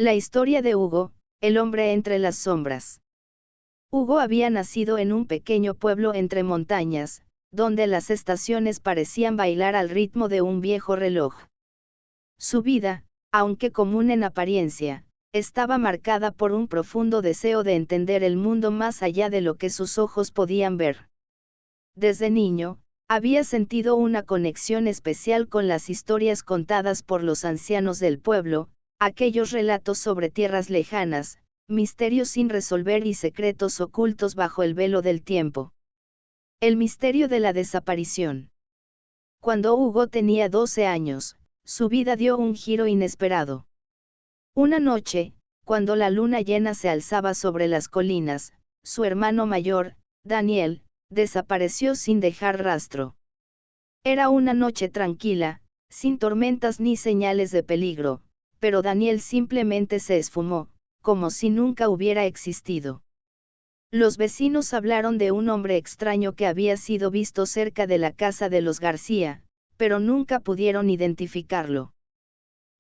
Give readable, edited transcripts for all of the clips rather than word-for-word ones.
La historia de Hugo, el hombre entre las sombras. Hugo había nacido en un pequeño pueblo entre montañas, donde las estaciones parecían bailar al ritmo de un viejo reloj. Su vida, aunque común en apariencia, estaba marcada por un profundo deseo de entender el mundo más allá de lo que sus ojos podían ver. Desde niño, había sentido una conexión especial con las historias contadas por los ancianos del pueblo, aquellos relatos sobre tierras lejanas, misterios sin resolver y secretos ocultos bajo el velo del tiempo. El misterio de la desaparición. Cuando Hugo tenía 12 años, su vida dio un giro inesperado. Una noche, cuando la luna llena se alzaba sobre las colinas, su hermano mayor, Daniel, desapareció sin dejar rastro. Era una noche tranquila, sin tormentas ni señales de peligro, pero Daniel simplemente se esfumó, como si nunca hubiera existido. Los vecinos hablaron de un hombre extraño que había sido visto cerca de la casa de los García, pero nunca pudieron identificarlo.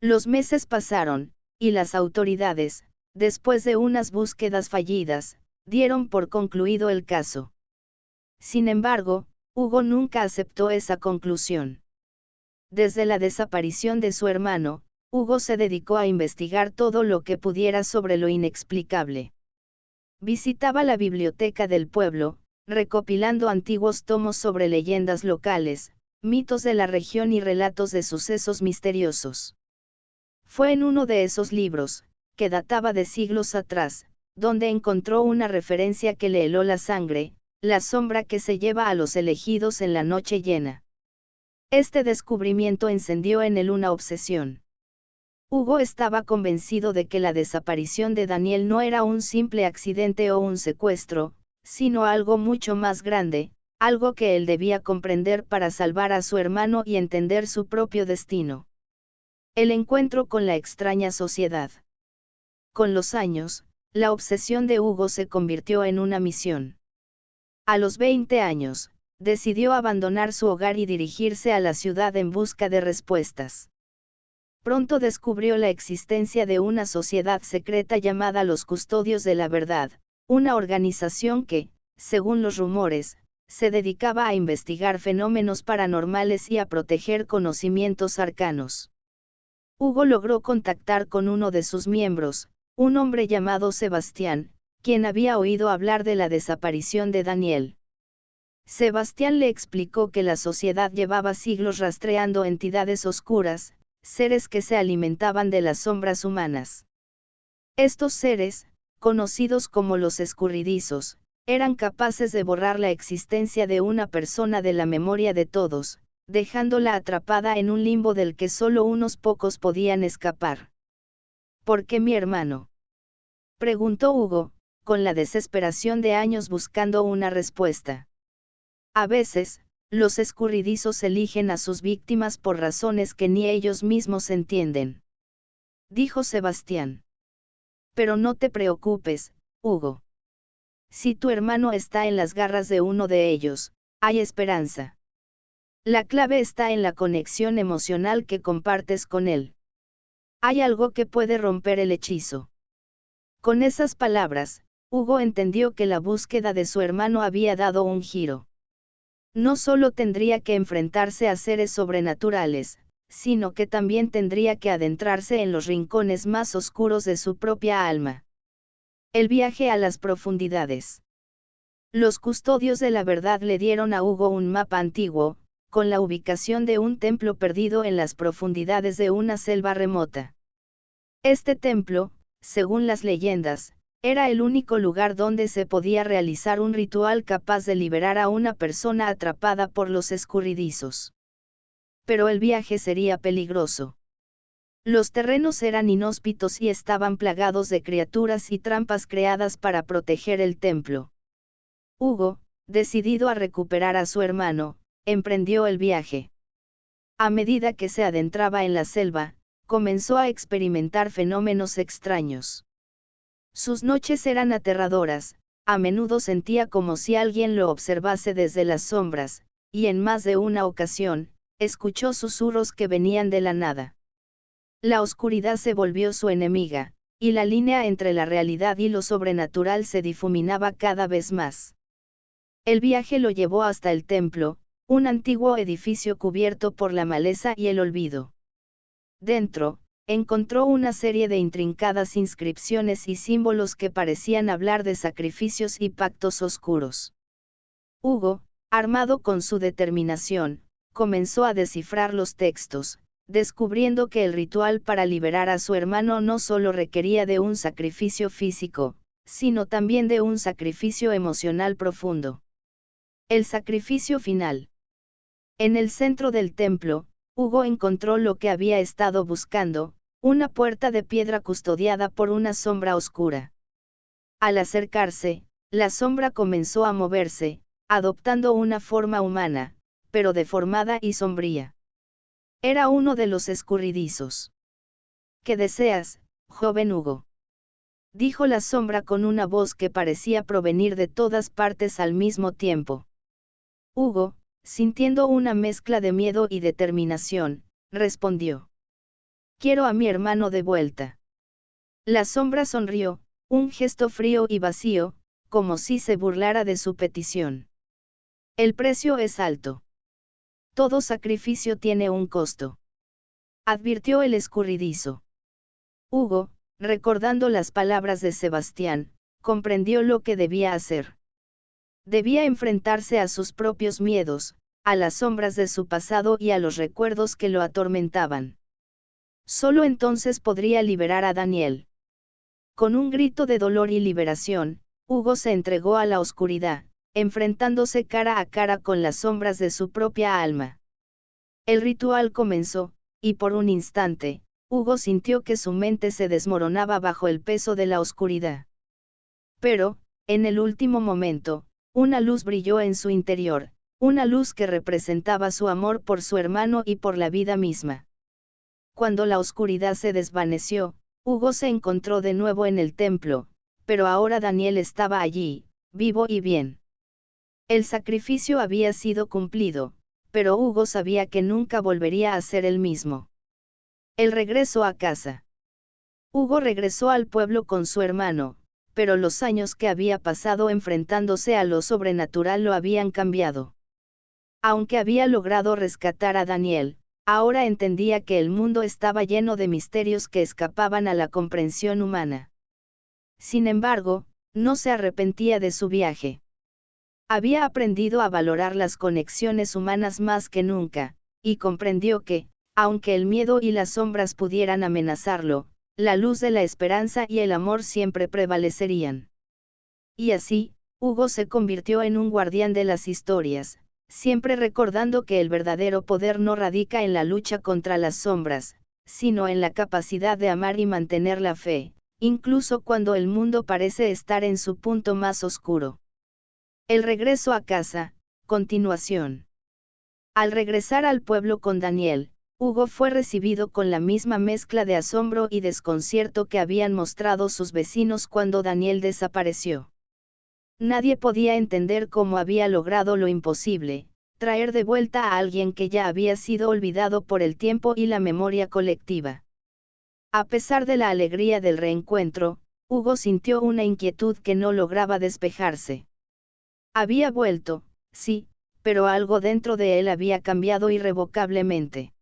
Los meses pasaron, y las autoridades, después de unas búsquedas fallidas, dieron por concluido el caso. Sin embargo, Hugo nunca aceptó esa conclusión. Desde la desaparición de su hermano, Hugo se dedicó a investigar todo lo que pudiera sobre lo inexplicable. Visitaba la biblioteca del pueblo, recopilando antiguos tomos sobre leyendas locales, mitos de la región y relatos de sucesos misteriosos. Fue en uno de esos libros, que databa de siglos atrás, donde encontró una referencia que le heló la sangre, la sombra que se lleva a los elegidos en la noche llena. Este descubrimiento encendió en él una obsesión. Hugo estaba convencido de que la desaparición de Daniel no era un simple accidente o un secuestro, sino algo mucho más grande, algo que él debía comprender para salvar a su hermano y entender su propio destino. El encuentro con la extraña sociedad. Con los años, la obsesión de Hugo se convirtió en una misión. A los 20 años, decidió abandonar su hogar y dirigirse a la ciudad en busca de respuestas. Pronto descubrió la existencia de una sociedad secreta llamada los Custodios de la Verdad, una organización que, según los rumores, se dedicaba a investigar fenómenos paranormales y a proteger conocimientos arcanos. Hugo logró contactar con uno de sus miembros, un hombre llamado Sebastián, quien había oído hablar de la desaparición de Daniel. Sebastián le explicó que la sociedad llevaba siglos rastreando entidades oscuras, seres que se alimentaban de las sombras humanas. Estos seres, conocidos como los escurridizos, eran capaces de borrar la existencia de una persona de la memoria de todos, dejándola atrapada en un limbo del que solo unos pocos podían escapar. ¿Por qué mi hermano?, preguntó Hugo, con la desesperación de años buscando una respuesta. A veces, los escurridizos eligen a sus víctimas por razones que ni ellos mismos entienden, dijo Sebastián. Pero no te preocupes, Hugo. Si tu hermano está en las garras de uno de ellos, hay esperanza. La clave está en la conexión emocional que compartes con él. Hay algo que puede romper el hechizo. Con esas palabras, Hugo entendió que la búsqueda de su hermano había dado un giro. No solo tendría que enfrentarse a seres sobrenaturales, sino que también tendría que adentrarse en los rincones más oscuros de su propia alma. El viaje a las profundidades. Los Custodios de la Verdad le dieron a Hugo un mapa antiguo, con la ubicación de un templo perdido en las profundidades de una selva remota. Este templo, según las leyendas, era el único lugar donde se podía realizar un ritual capaz de liberar a una persona atrapada por los escurridizos. Pero el viaje sería peligroso. Los terrenos eran inhóspitos y estaban plagados de criaturas y trampas creadas para proteger el templo. Hugo, decidido a recuperar a su hermano, emprendió el viaje. A medida que se adentraba en la selva, comenzó a experimentar fenómenos extraños. Sus noches eran aterradoras, a menudo sentía como si alguien lo observase desde las sombras, y en más de una ocasión, escuchó susurros que venían de la nada. La oscuridad se volvió su enemiga, y la línea entre la realidad y lo sobrenatural se difuminaba cada vez más. El viaje lo llevó hasta el templo, un antiguo edificio cubierto por la maleza y el olvido. Dentro, encontró una serie de intrincadas inscripciones y símbolos que parecían hablar de sacrificios y pactos oscuros. Hugo, armado con su determinación, comenzó a descifrar los textos, descubriendo que el ritual para liberar a su hermano no solo requería de un sacrificio físico, sino también de un sacrificio emocional profundo. El sacrificio final. En el centro del templo, Hugo encontró lo que había estado buscando, una puerta de piedra custodiada por una sombra oscura. Al acercarse, la sombra comenzó a moverse, adoptando una forma humana, pero deformada y sombría. Era uno de los escurridizos. ¿Qué deseas, joven Hugo?, dijo la sombra con una voz que parecía provenir de todas partes al mismo tiempo. Hugo, sintiendo una mezcla de miedo y determinación, respondió: «Quiero a mi hermano de vuelta». La sombra sonrió, un gesto frío y vacío, como si se burlara de su petición. «El precio es alto. Todo sacrificio tiene un costo», advirtió el escurridizo. Hugo, recordando las palabras de Sebastián, comprendió lo que debía hacer. Debía enfrentarse a sus propios miedos, a las sombras de su pasado y a los recuerdos que lo atormentaban. Solo entonces podría liberar a Daniel. Con un grito de dolor y liberación, Hugo se entregó a la oscuridad, enfrentándose cara a cara con las sombras de su propia alma. El ritual comenzó, y por un instante, Hugo sintió que su mente se desmoronaba bajo el peso de la oscuridad. Pero, en el último momento, una luz brilló en su interior, una luz que representaba su amor por su hermano y por la vida misma. Cuando la oscuridad se desvaneció, Hugo se encontró de nuevo en el templo, pero ahora Daniel estaba allí, vivo y bien. El sacrificio había sido cumplido, pero Hugo sabía que nunca volvería a ser el mismo. El regreso a casa. Hugo regresó al pueblo con su hermano, pero los años que había pasado enfrentándose a lo sobrenatural lo habían cambiado. Aunque había logrado rescatar a Daniel, ahora entendía que el mundo estaba lleno de misterios que escapaban a la comprensión humana. Sin embargo, no se arrepentía de su viaje. Había aprendido a valorar las conexiones humanas más que nunca, y comprendió que, aunque el miedo y las sombras pudieran amenazarlo, la luz de la esperanza y el amor siempre prevalecerían. Y así, Hugo se convirtió en un guardián de las historias, siempre recordando que el verdadero poder no radica en la lucha contra las sombras, sino en la capacidad de amar y mantener la fe, incluso cuando el mundo parece estar en su punto más oscuro. El regreso a casa, continuación. Al regresar al pueblo con Daniel, Hugo fue recibido con la misma mezcla de asombro y desconcierto que habían mostrado sus vecinos cuando Daniel desapareció. Nadie podía entender cómo había logrado lo imposible, traer de vuelta a alguien que ya había sido olvidado por el tiempo y la memoria colectiva. A pesar de la alegría del reencuentro, Hugo sintió una inquietud que no lograba despejarse. Había vuelto, sí, pero algo dentro de él había cambiado irrevocablemente.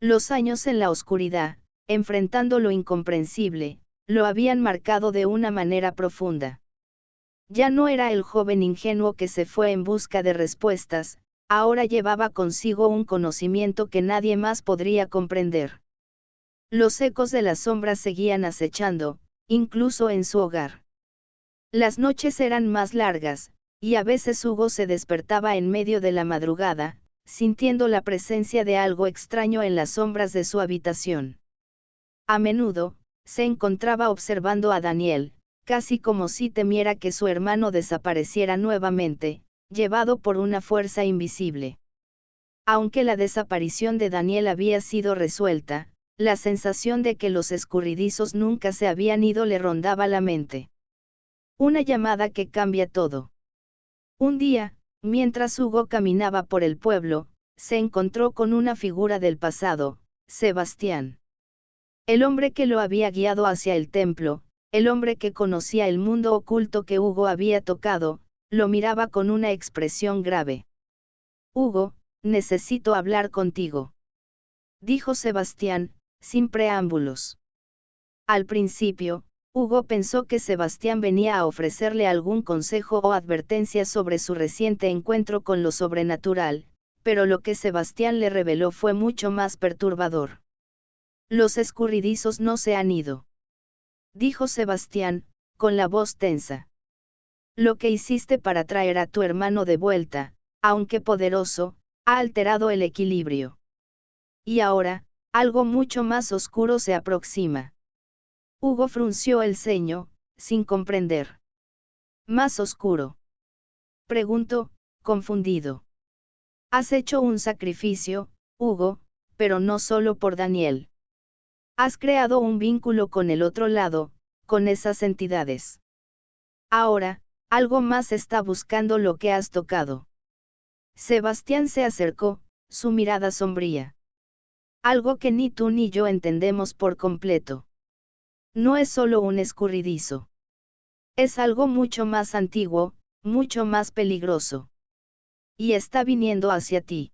Los años en la oscuridad, enfrentando lo incomprensible, lo habían marcado de una manera profunda. Ya no era el joven ingenuo que se fue en busca de respuestas, ahora llevaba consigo un conocimiento que nadie más podría comprender. Los ecos de las sombras seguían acechando, incluso en su hogar. Las noches eran más largas, y a veces Hugo se despertaba en medio de la madrugada, sintiendo la presencia de algo extraño en las sombras de su habitación. A menudo, se encontraba observando a Daniel, casi como si temiera que su hermano desapareciera nuevamente, llevado por una fuerza invisible. Aunque la desaparición de Daniel había sido resuelta, la sensación de que los escurridizos nunca se habían ido le rondaba la mente. Una llamada que cambia todo. Un día, mientras Hugo caminaba por el pueblo, se encontró con una figura del pasado, Sebastián. El hombre que lo había guiado hacia el templo, el hombre que conocía el mundo oculto que Hugo había tocado, lo miraba con una expresión grave. Hugo, necesito hablar contigo, dijo Sebastián, sin preámbulos. Al principio, Hugo pensó que Sebastián venía a ofrecerle algún consejo o advertencia sobre su reciente encuentro con lo sobrenatural, pero lo que Sebastián le reveló fue mucho más perturbador. Los escurridizos no se han ido, dijo Sebastián, con la voz tensa. Lo que hiciste para traer a tu hermano de vuelta, aunque poderoso, ha alterado el equilibrio. Y ahora, algo mucho más oscuro se aproxima. Hugo frunció el ceño, sin comprender. ¿Más oscuro?, preguntó, confundido. Has hecho un sacrificio, Hugo, pero no solo por Daniel. Has creado un vínculo con el otro lado, con esas entidades. Ahora, algo más está buscando lo que has tocado. Sebastián se acercó, su mirada sombría. Algo que ni tú ni yo entendemos por completo. No es solo un escurridizo. Es algo mucho más antiguo, mucho más peligroso. Y está viniendo hacia ti.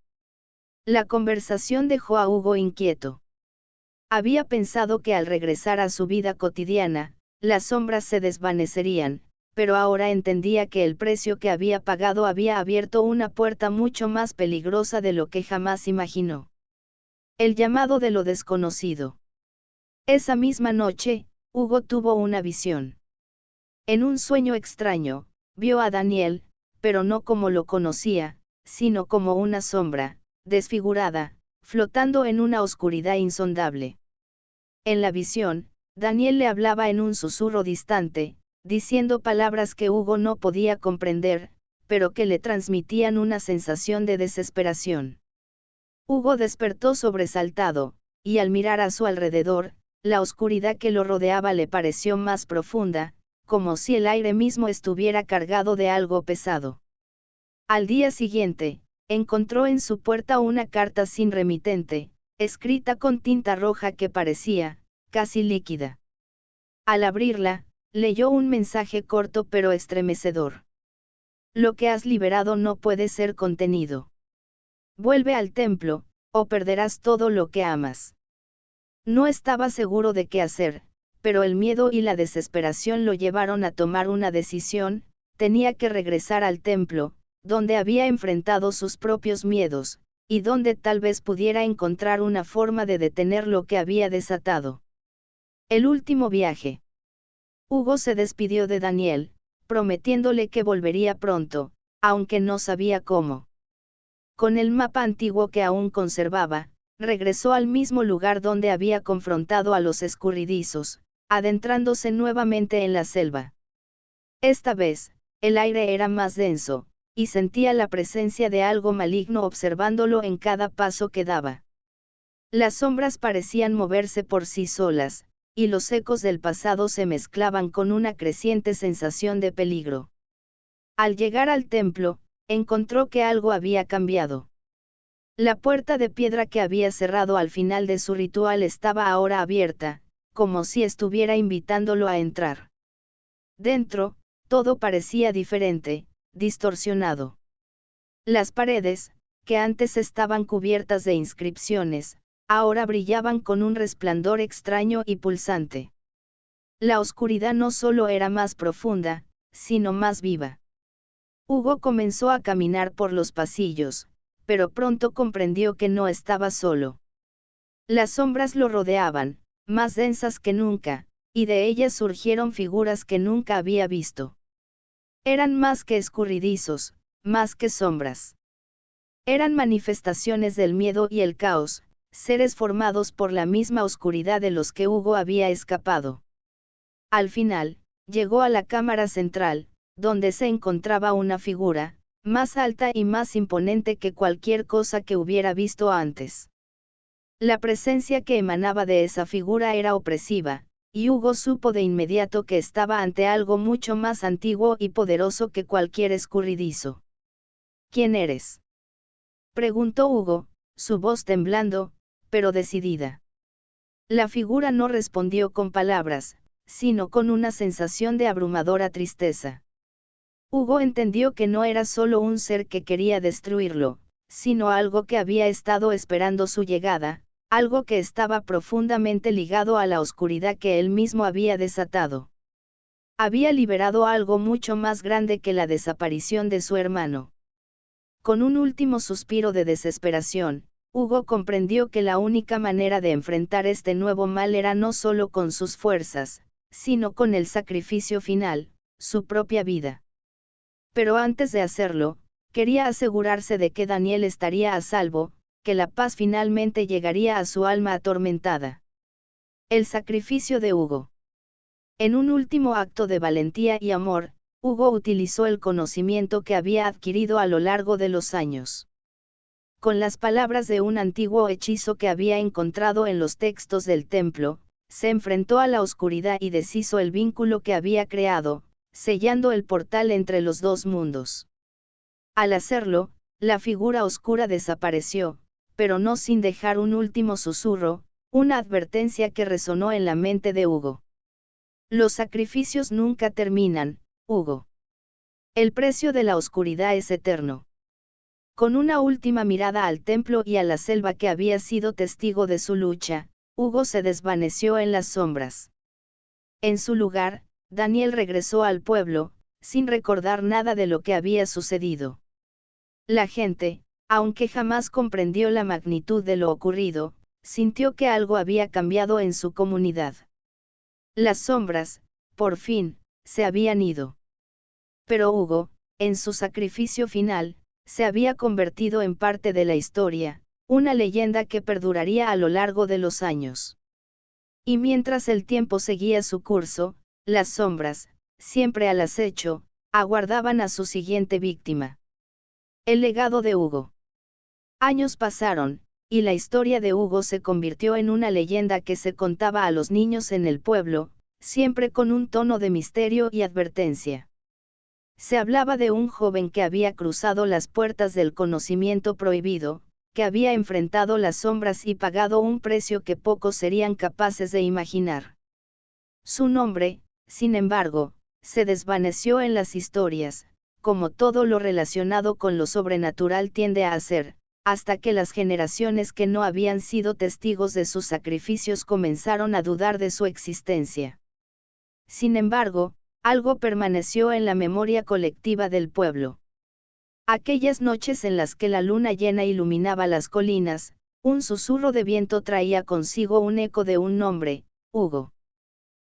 La conversación dejó a Hugo inquieto. Había pensado que al regresar a su vida cotidiana, las sombras se desvanecerían, pero ahora entendía que el precio que había pagado había abierto una puerta mucho más peligrosa de lo que jamás imaginó. El llamado de lo desconocido. Esa misma noche, Hugo tuvo una visión. En un sueño extraño, vio a Daniel, pero no como lo conocía, sino como una sombra, desfigurada, flotando en una oscuridad insondable. En la visión, Daniel le hablaba en un susurro distante, diciendo palabras que Hugo no podía comprender, pero que le transmitían una sensación de desesperación. Hugo despertó sobresaltado, y al mirar a su alrededor, la oscuridad que lo rodeaba le pareció más profunda, como si el aire mismo estuviera cargado de algo pesado. Al día siguiente, encontró en su puerta una carta sin remitente, escrita con tinta roja que parecía, casi líquida. Al abrirla, leyó un mensaje corto pero estremecedor. Lo que has liberado no puede ser contenido. Vuelve al templo, o perderás todo lo que amas. No estaba seguro de qué hacer, pero el miedo y la desesperación lo llevaron a tomar una decisión: tenía que regresar al templo, donde había enfrentado sus propios miedos, y donde tal vez pudiera encontrar una forma de detener lo que había desatado. El último viaje. Hugo se despidió de Daniel, prometiéndole que volvería pronto, aunque no sabía cómo. Con el mapa antiguo que aún conservaba, regresó al mismo lugar donde había confrontado a los escurridizos, adentrándose nuevamente en la selva. Esta vez, el aire era más denso, y sentía la presencia de algo maligno observándolo en cada paso que daba. Las sombras parecían moverse por sí solas, y los ecos del pasado se mezclaban con una creciente sensación de peligro. Al llegar al templo, encontró que algo había cambiado. La puerta de piedra que había cerrado al final de su ritual estaba ahora abierta, como si estuviera invitándolo a entrar. Dentro, todo parecía diferente, distorsionado. Las paredes, que antes estaban cubiertas de inscripciones, ahora brillaban con un resplandor extraño y pulsante. La oscuridad no solo era más profunda, sino más viva. Hugo comenzó a caminar por los pasillos, pero pronto comprendió que no estaba solo. Las sombras lo rodeaban, más densas que nunca, y de ellas surgieron figuras que nunca había visto. Eran más que escurridizos, más que sombras. Eran manifestaciones del miedo y el caos, seres formados por la misma oscuridad de los que Hugo había escapado. Al final, llegó a la cámara central, donde se encontraba una figura, más alta y más imponente que cualquier cosa que hubiera visto antes. La presencia que emanaba de esa figura era opresiva, y Hugo supo de inmediato que estaba ante algo mucho más antiguo y poderoso que cualquier escurridizo. ¿Quién eres?, preguntó Hugo, su voz temblando, pero decidida. La figura no respondió con palabras, sino con una sensación de abrumadora tristeza. Hugo entendió que no era solo un ser que quería destruirlo, sino algo que había estado esperando su llegada, algo que estaba profundamente ligado a la oscuridad que él mismo había desatado. Había liberado algo mucho más grande que la desaparición de su hermano. Con un último suspiro de desesperación, Hugo comprendió que la única manera de enfrentar este nuevo mal era no solo con sus fuerzas, sino con el sacrificio final, su propia vida. Pero antes de hacerlo, quería asegurarse de que Daniel estaría a salvo, que la paz finalmente llegaría a su alma atormentada. El sacrificio de Hugo. En un último acto de valentía y amor, Hugo utilizó el conocimiento que había adquirido a lo largo de los años. Con las palabras de un antiguo hechizo que había encontrado en los textos del templo, se enfrentó a la oscuridad y deshizo el vínculo que había creado, sellando el portal entre los dos mundos. Al hacerlo, la figura oscura desapareció, pero no sin dejar un último susurro, una advertencia que resonó en la mente de Hugo. Los sacrificios nunca terminan, Hugo. El precio de la oscuridad es eterno. Con una última mirada al templo y a la selva que había sido testigo de su lucha, Hugo se desvaneció en las sombras. En su lugar, Daniel regresó al pueblo, sin recordar nada de lo que había sucedido. La gente, aunque jamás comprendió la magnitud de lo ocurrido, sintió que algo había cambiado en su comunidad. Las sombras, por fin, se habían ido. Pero Hugo, en su sacrificio final, se había convertido en parte de la historia, una leyenda que perduraría a lo largo de los años. Y mientras el tiempo seguía su curso, las sombras, siempre al acecho, aguardaban a su siguiente víctima. El legado de Hugo. Años pasaron, y la historia de Hugo se convirtió en una leyenda que se contaba a los niños en el pueblo, siempre con un tono de misterio y advertencia. Se hablaba de un joven que había cruzado las puertas del conocimiento prohibido, que había enfrentado las sombras y pagado un precio que pocos serían capaces de imaginar. Su nombre, sin embargo, se desvaneció en las historias, como todo lo relacionado con lo sobrenatural tiende a hacer, hasta que las generaciones que no habían sido testigos de sus sacrificios comenzaron a dudar de su existencia. Sin embargo, algo permaneció en la memoria colectiva del pueblo. Aquellas noches en las que la luna llena iluminaba las colinas, un susurro de viento traía consigo un eco de un nombre, Hugo.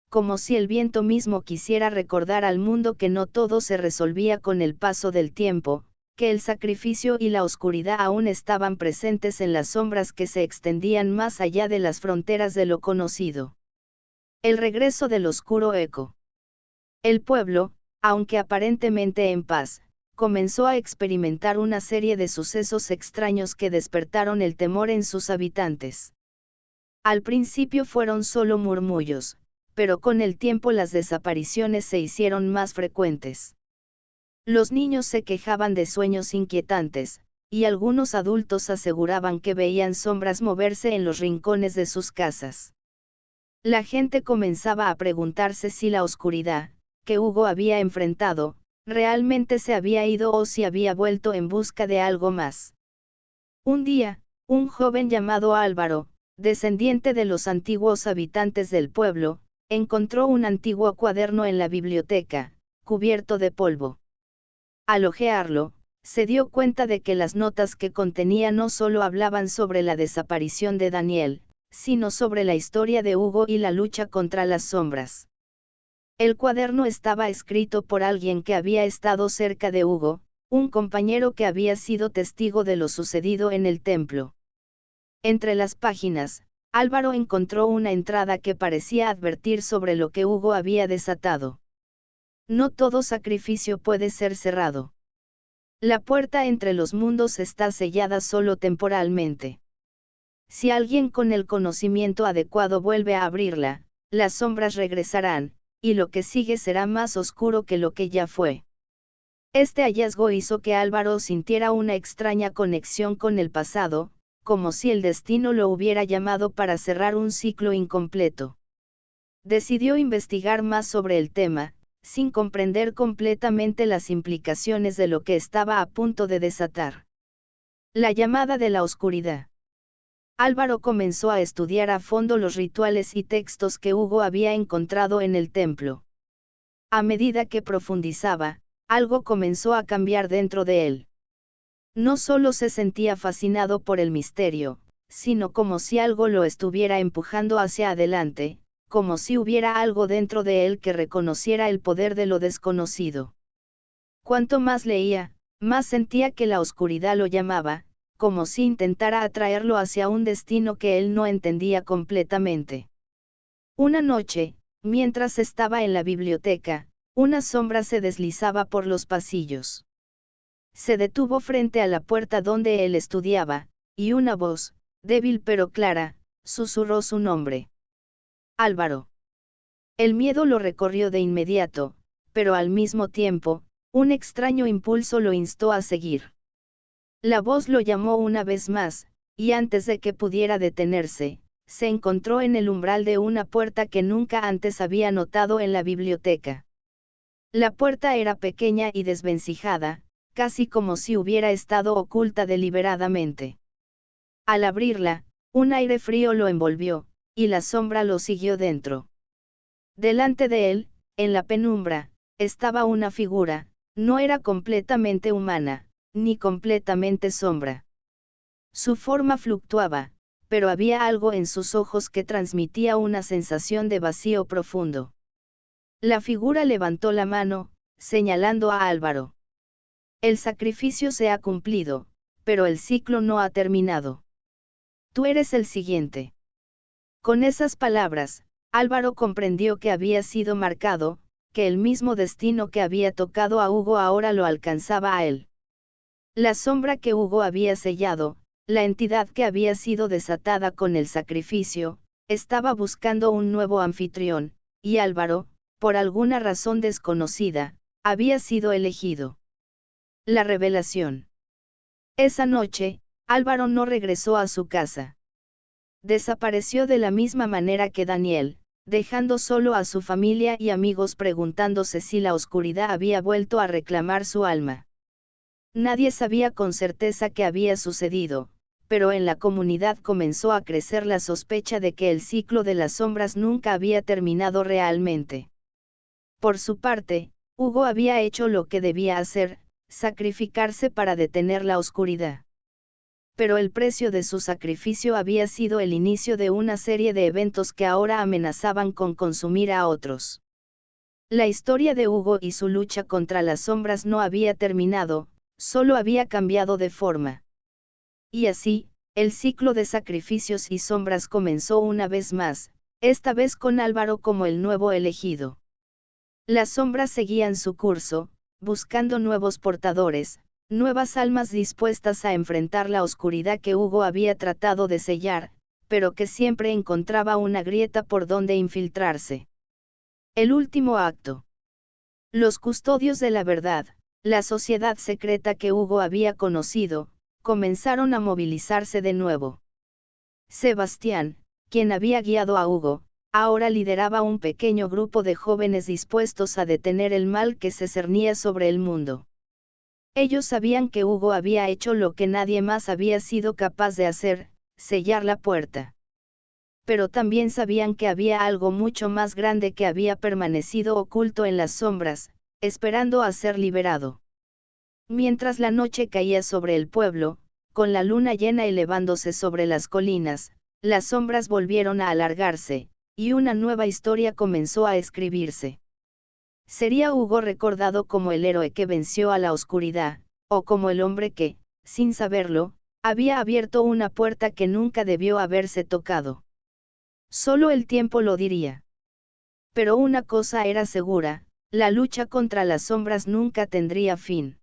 Como si el viento mismo quisiera recordar al mundo que no todo se resolvía con el paso del tiempo, que el sacrificio y la oscuridad aún estaban presentes en las sombras que se extendían más allá de las fronteras de lo conocido. El regreso del oscuro eco. El pueblo, aunque aparentemente en paz, comenzó a experimentar una serie de sucesos extraños que despertaron el temor en sus habitantes. Al principio fueron solo murmullos, pero con el tiempo las desapariciones se hicieron más frecuentes. Los niños se quejaban de sueños inquietantes, y algunos adultos aseguraban que veían sombras moverse en los rincones de sus casas. La gente comenzaba a preguntarse si la oscuridad, que Hugo había enfrentado, realmente se había ido o si había vuelto en busca de algo más. Un día, un joven llamado Álvaro, descendiente de los antiguos habitantes del pueblo, encontró un antiguo cuaderno en la biblioteca, cubierto de polvo. Al hojearlo, se dio cuenta de que las notas que contenía no solo hablaban sobre la desaparición de Daniel, sino sobre la historia de Hugo y la lucha contra las sombras. El cuaderno estaba escrito por alguien que había estado cerca de Hugo, un compañero que había sido testigo de lo sucedido en el templo. Entre las páginas, Álvaro encontró una entrada que parecía advertir sobre lo que Hugo había desatado. No todo sacrificio puede ser cerrado. La puerta entre los mundos está sellada solo temporalmente. Si alguien con el conocimiento adecuado vuelve a abrirla, las sombras regresarán, y lo que sigue será más oscuro que lo que ya fue. Este hallazgo hizo que Álvaro sintiera una extraña conexión con el pasado, como si el destino lo hubiera llamado para cerrar un ciclo incompleto. Decidió investigar más sobre el tema, sin comprender completamente las implicaciones de lo que estaba a punto de desatar. La llamada de la oscuridad. Álvaro comenzó a estudiar a fondo los rituales y textos que Hugo había encontrado en el templo. A medida que profundizaba, algo comenzó a cambiar dentro de él. No solo se sentía fascinado por el misterio, sino como si algo lo estuviera empujando hacia adelante, como si hubiera algo dentro de él que reconociera el poder de lo desconocido. Cuanto más leía, más sentía que la oscuridad lo llamaba, como si intentara atraerlo hacia un destino que él no entendía completamente. Una noche, mientras estaba en la biblioteca, una sombra se deslizaba por los pasillos. Se detuvo frente a la puerta donde él estudiaba, y una voz, débil pero clara, susurró su nombre. Álvaro. El miedo lo recorrió de inmediato, pero al mismo tiempo, un extraño impulso lo instó a seguir. La voz lo llamó una vez más, y antes de que pudiera detenerse, se encontró en el umbral de una puerta que nunca antes había notado en la biblioteca. La puerta era pequeña y desvencijada, casi como si hubiera estado oculta deliberadamente. Al abrirla, un aire frío lo envolvió, y la sombra lo siguió dentro. Delante de él, en la penumbra, estaba una figura, no era completamente humana, ni completamente sombra. Su forma fluctuaba, pero había algo en sus ojos que transmitía una sensación de vacío profundo. La figura levantó la mano, señalando a Álvaro. El sacrificio se ha cumplido, pero el ciclo no ha terminado. Tú eres el siguiente. Con esas palabras, Álvaro comprendió que había sido marcado, que el mismo destino que había tocado a Hugo ahora lo alcanzaba a él. La sombra que Hugo había sellado, la entidad que había sido desatada con el sacrificio, estaba buscando un nuevo anfitrión, y Álvaro, por alguna razón desconocida, había sido elegido. La revelación. Esa noche, Álvaro no regresó a su casa. Desapareció de la misma manera que Daniel, dejando solo a su familia y amigos preguntándose si la oscuridad había vuelto a reclamar su alma. Nadie sabía con certeza qué había sucedido, pero en la comunidad comenzó a crecer la sospecha de que el ciclo de las sombras nunca había terminado realmente. Por su parte, Hugo había hecho lo que debía hacer, sacrificarse para detener la oscuridad. Pero el precio de su sacrificio había sido el inicio de una serie de eventos que ahora amenazaban con consumir a otros. La historia de Hugo y su lucha contra las sombras no había terminado, solo había cambiado de forma. Y así, el ciclo de sacrificios y sombras comenzó una vez más, esta vez con Álvaro como el nuevo elegido. Las sombras seguían su curso, buscando nuevos portadores, nuevas almas dispuestas a enfrentar la oscuridad que Hugo había tratado de sellar, pero que siempre encontraba una grieta por donde infiltrarse. El último acto. Los custodios de la verdad, la sociedad secreta que Hugo había conocido, comenzaron a movilizarse de nuevo. Sebastián, quien había guiado a Hugo, ahora lideraba un pequeño grupo de jóvenes dispuestos a detener el mal que se cernía sobre el mundo. Ellos sabían que Hugo había hecho lo que nadie más había sido capaz de hacer, sellar la puerta. Pero también sabían que había algo mucho más grande que había permanecido oculto en las sombras, esperando a ser liberado. Mientras la noche caía sobre el pueblo, con la luna llena elevándose sobre las colinas, las sombras volvieron a alargarse, y una nueva historia comenzó a escribirse. ¿Sería Hugo recordado como el héroe que venció a la oscuridad, o como el hombre que, sin saberlo, había abierto una puerta que nunca debió haberse tocado? Solo el tiempo lo diría. Pero una cosa era segura, la lucha contra las sombras nunca tendría fin.